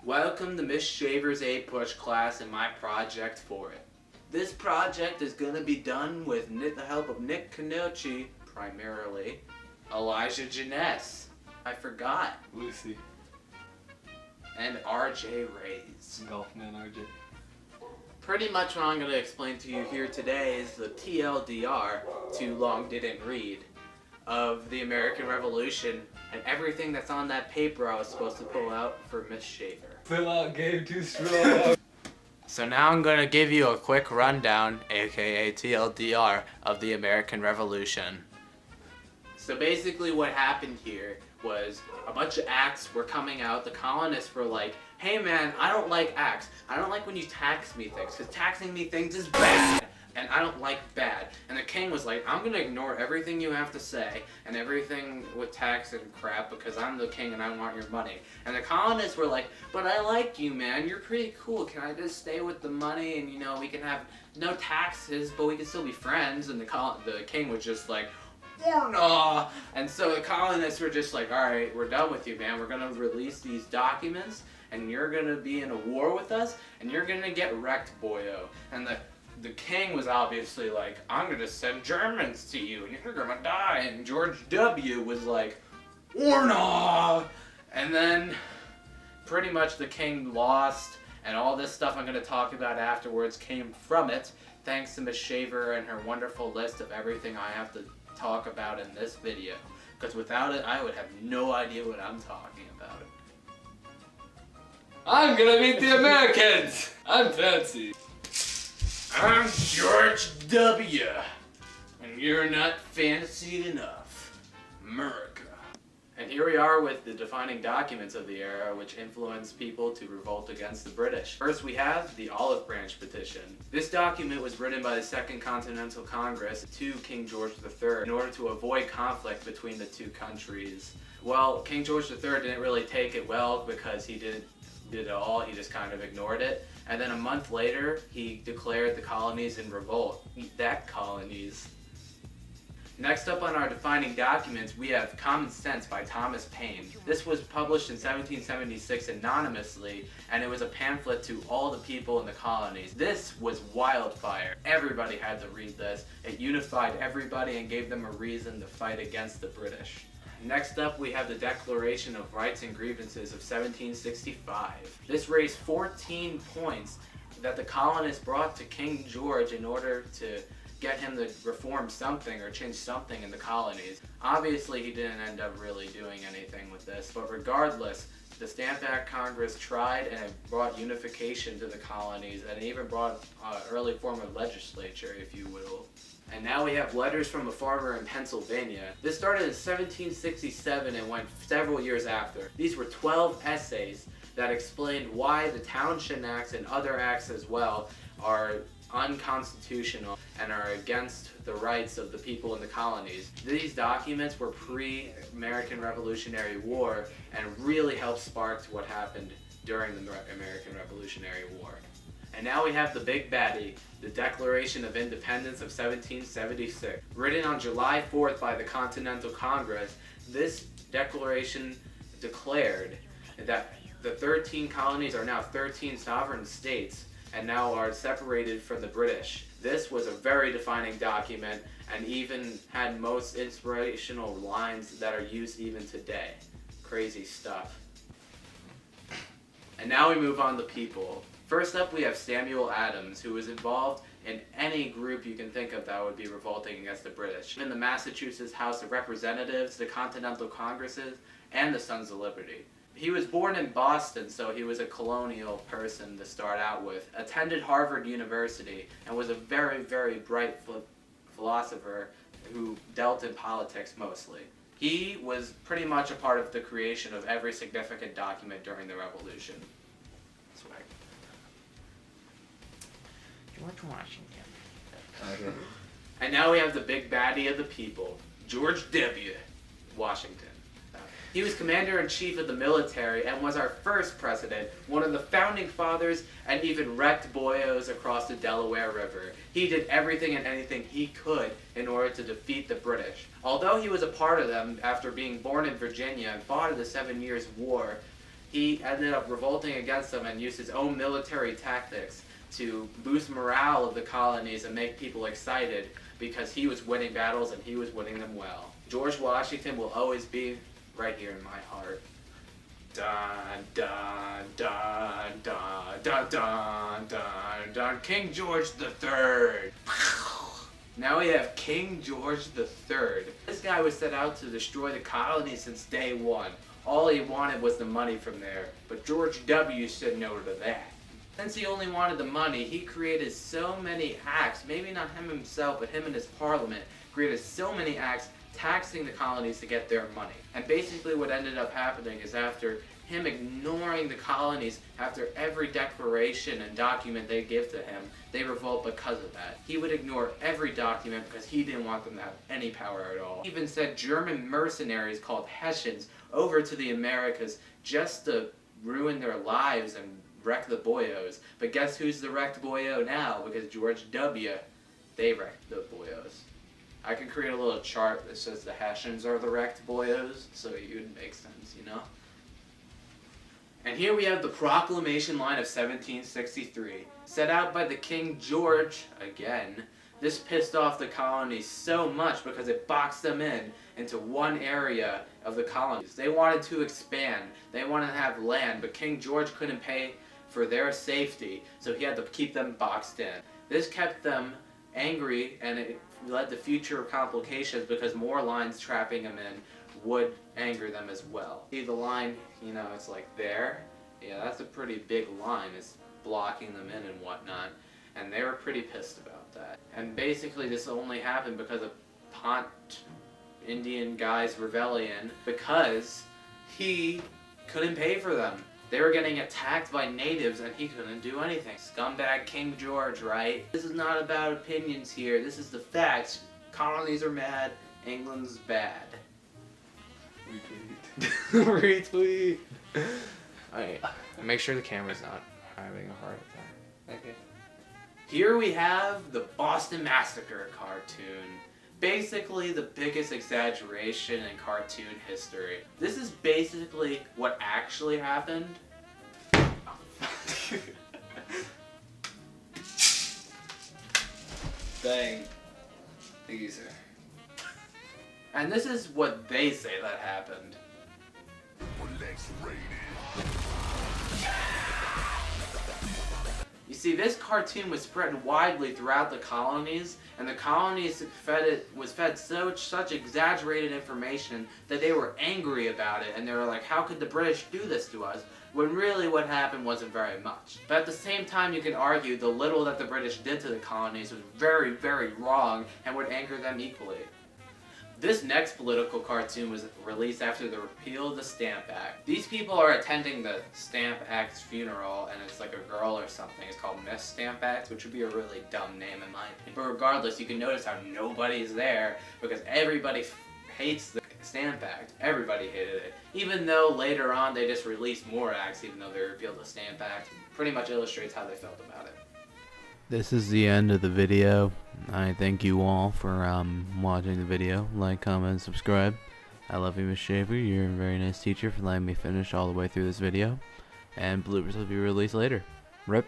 Welcome to Miss Shaver's APUSH class and my project for it. This project is going to be done with the help of Nick Canucci, primarily, Elijah Janess, I forgot, Lucy, and RJ Reyes. Golfman RJ. Pretty much what I'm going to explain to you here today is the TLDR, too long didn't read, of the American Revolution and everything that's on that paper I was supposed to pull out for Miss Shaver. Fill out game too strong. So now I'm going to give you a quick rundown, aka TLDR, of the American Revolution. So basically what happened here was a bunch of acts were coming out. The colonists were like, hey man, I don't like acts. I don't like when you tax me things, because taxing me things is bad. And I don't like bad. And the king was like, I'm gonna ignore everything you have to say and everything with tax and crap because I'm the king and I want your money. And the colonists were like, but I like you, man. You're pretty cool. Can I just stay with the money and, you know, we can have no taxes, but we can still be friends? And the king was just like, oh no. And so the colonists were just like, all right, we're done with you, man. We're gonna release these documents and you're gonna be in a war with us and you're gonna get wrecked, boyo. And the king was obviously like, I'm gonna send Germans to you and you're gonna die. And George W. was like, or no. And then pretty much the king lost, and all this stuff I'm gonna talk about afterwards came from it, thanks to Miss Shaver and her wonderful list of everything I have to talk about in this video. Because without it, I would have no idea what I'm talking about. I'm gonna meet the Americans! I'm fancy. I'm George W. And you're not fancy enough. America. And here we are with the defining documents of the era which influenced people to revolt against the British. First we have the Olive Branch Petition. This document was written by the Second Continental Congress to King George III in order to avoid conflict between the two countries. Well, King George III didn't really take it well because he did it all, he just kind of ignored it. And then a month later, he declared the colonies in revolt. Eat that, colonies. Next up on our defining documents, we have Common Sense by Thomas Paine. This was published in 1776 anonymously, and it was a pamphlet to all the people in the colonies. This was wildfire. Everybody had to read this. It unified everybody and gave them a reason to fight against the British. Next up, we have the Declaration of Rights and Grievances of 1765. This raised 14 points that the colonists brought to King George in order to get him to reform something or change something in the colonies. Obviously, he didn't end up really doing anything with this, but regardless, the Stamp Act Congress tried and it brought unification to the colonies and it even brought an early form of legislature, if you will. And now we have Letters from a Farmer in Pennsylvania. This started in 1767 and went several years after. These were 12 essays that explained why the Townshend Acts and other acts as well are unconstitutional and are against the rights of the people in the colonies. These documents were pre-American Revolutionary War and really helped spark what happened during the American Revolutionary War. And now we have the big baddie, the Declaration of Independence of 1776. Written on July 4th by the Continental Congress, this declaration declared that the 13 colonies are now 13 sovereign states and now are separated from the British. This was a very defining document and even had most inspirational lines that are used even today. Crazy stuff. And now we move on to people. First up, we have Samuel Adams, who was involved in any group you can think of that would be revolting against the British. In the Massachusetts House of Representatives, the Continental Congresses, and the Sons of Liberty. He was born in Boston, so he was a colonial person to start out with. Attended Harvard University, and was a very, very bright philosopher who dealt in politics mostly. He was pretty much a part of the creation of every significant document during the Revolution. Swag. George Washington. Okay. And now we have the big baddie of the people, George W. Washington. He was commander-in-chief of the military and was our first president, one of the founding fathers, and even wrecked boyos across the Delaware River. He did everything and anything he could in order to defeat the British. Although he was a part of them after being born in Virginia and fought in the 7 Years' War, he ended up revolting against them and used his own military tactics to boost morale of the colonies and make people excited because he was winning battles and he was winning them well. George Washington will always be right here in my heart. Dun, dun, dun, dun, dun, dun, dun, dun. King George III. Now we have King George III. This guy was set out to destroy the colonies since day one. All he wanted was the money from there, but George W. said no to that. Since he only wanted the money, he created so many acts, maybe not him himself, but him and his parliament, created so many acts taxing the colonies to get their money. And basically what ended up happening is after him ignoring the colonies after every declaration and document they give to him, they revolt because of that. He would ignore every document because he didn't want them to have any power at all. He even sent German mercenaries called Hessians over to the Americas just to ruin their lives and wreck the boyos. But guess who's the wrecked boyo now? Because George W., they wrecked the boyos. I could create a little chart that says the Hessians are the wrecked boyos, so it would make sense, you know? And here we have the Proclamation Line of 1763, set out by the King George, again. This pissed off the colonies so much because it boxed them in into one area of the colonies. They wanted to expand, they wanted to have land, but King George couldn't pay for their safety, so he had to keep them boxed in. This kept them angry, and it led to future complications because more lines trapping them in would anger them as well. See the line, you know, it's like there. Yeah, that's a pretty big line. It's blocking them in and whatnot. And they were pretty pissed about that. And basically this only happened because of Pont Indian guy's rebellion, because he couldn't pay for them. They were getting attacked by natives and he couldn't do anything. Scumbag King George, right? This is not about opinions here. This is the facts. Colonies are mad. England's bad. Retweet. Retweet. Alright, make sure the camera's not having a heart attack. Okay. Here we have the Boston Massacre cartoon. Basically the biggest exaggeration in cartoon history. This is basically what actually happened. Bang. Thank you, sir. And this is what they say that happened. You see, this cartoon was spread widely throughout the colonies, and the colonies was fed such exaggerated information that they were angry about it, and they were like, how could the British do this to us? When really what happened wasn't very much. But at the same time, you can argue the little that the British did to the colonies was very, very wrong and would anger them equally. This next political cartoon was released after the repeal of the Stamp Act. These people are attending the Stamp Act's funeral, and it's like a girl or something. It's called Miss Stamp Act, which would be a really dumb name in my opinion. But regardless, you can notice how nobody's there because everybody hates the Stamp Act. Everybody hated it. Even though later on they just released more acts, even though they repealed the Stamp Act. Pretty much illustrates how they felt about it. This is the end of the video. I thank you all for watching the video. Like, comment, and subscribe. I love you, Miss Shaver. You're a very nice teacher for letting me finish all the way through this video. And bloopers will be released later. RIP.